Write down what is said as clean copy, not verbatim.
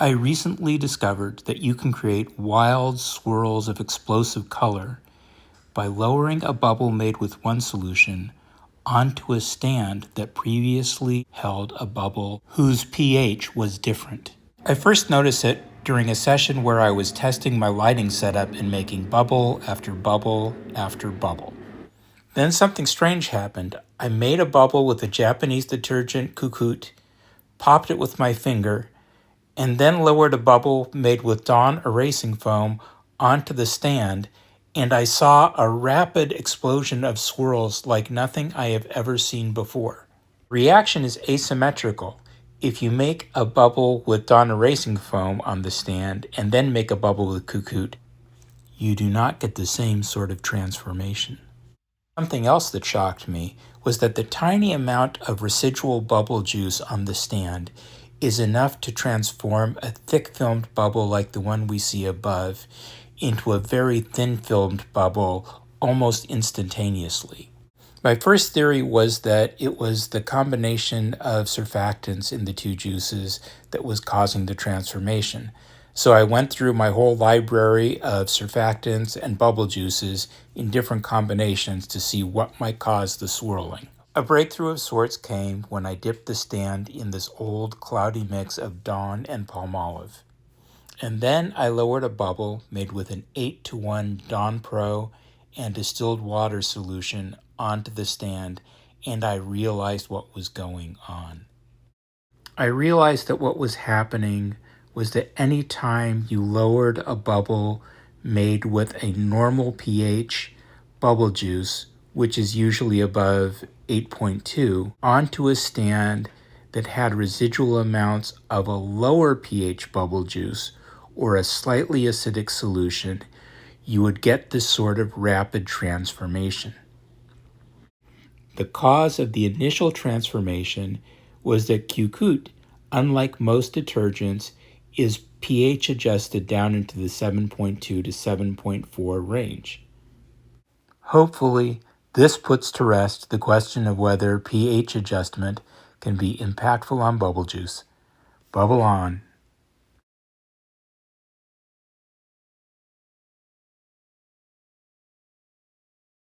I recently discovered that you can create wild swirls of explosive color by lowering a bubble made with one solution onto a stand that previously held a bubble whose pH was different. I first noticed it during a session where I was testing my lighting setup and making bubble after bubble after bubble. Then something strange happened. I made a bubble with a Japanese detergent Kukut, popped it with my finger, and then lowered a bubble made with Dawn erasing foam onto the stand, and I saw a rapid explosion of swirls like nothing I have ever seen before. Reaction is asymmetrical. If you make a bubble with Dawn erasing foam on the stand and then make a bubble with Kukut, you do not get the same sort of transformation. Something else that shocked me was that the tiny amount of residual bubble juice on the stand is enough to transform a thick filmed bubble like the one we see above into a very thin filmed bubble almost instantaneously. My first theory was that it was the combination of surfactants in the two juices that was causing the transformation. So I went through my whole library of surfactants and bubble juices in different combinations to see what might cause the swirling. A breakthrough of sorts came when I dipped the stand in this old cloudy mix of Dawn and Palmolive. And then I lowered a bubble made with an 8-to-1 Dawn Pro and distilled water solution onto the stand, and I realized what was going on. I realized that what was happening was that any time you lowered a bubble made with a normal pH bubble juice, which is usually above 8.2, onto a stand that had residual amounts of a lower pH bubble juice or a slightly acidic solution, you would get this sort of rapid transformation. The cause of the initial transformation was that Kukut, unlike most detergents, is pH adjusted down into the 7.2 to 7.4 range. Hopefully, this puts to rest the question of whether pH adjustment can be impactful on bubble juice. Bubble on.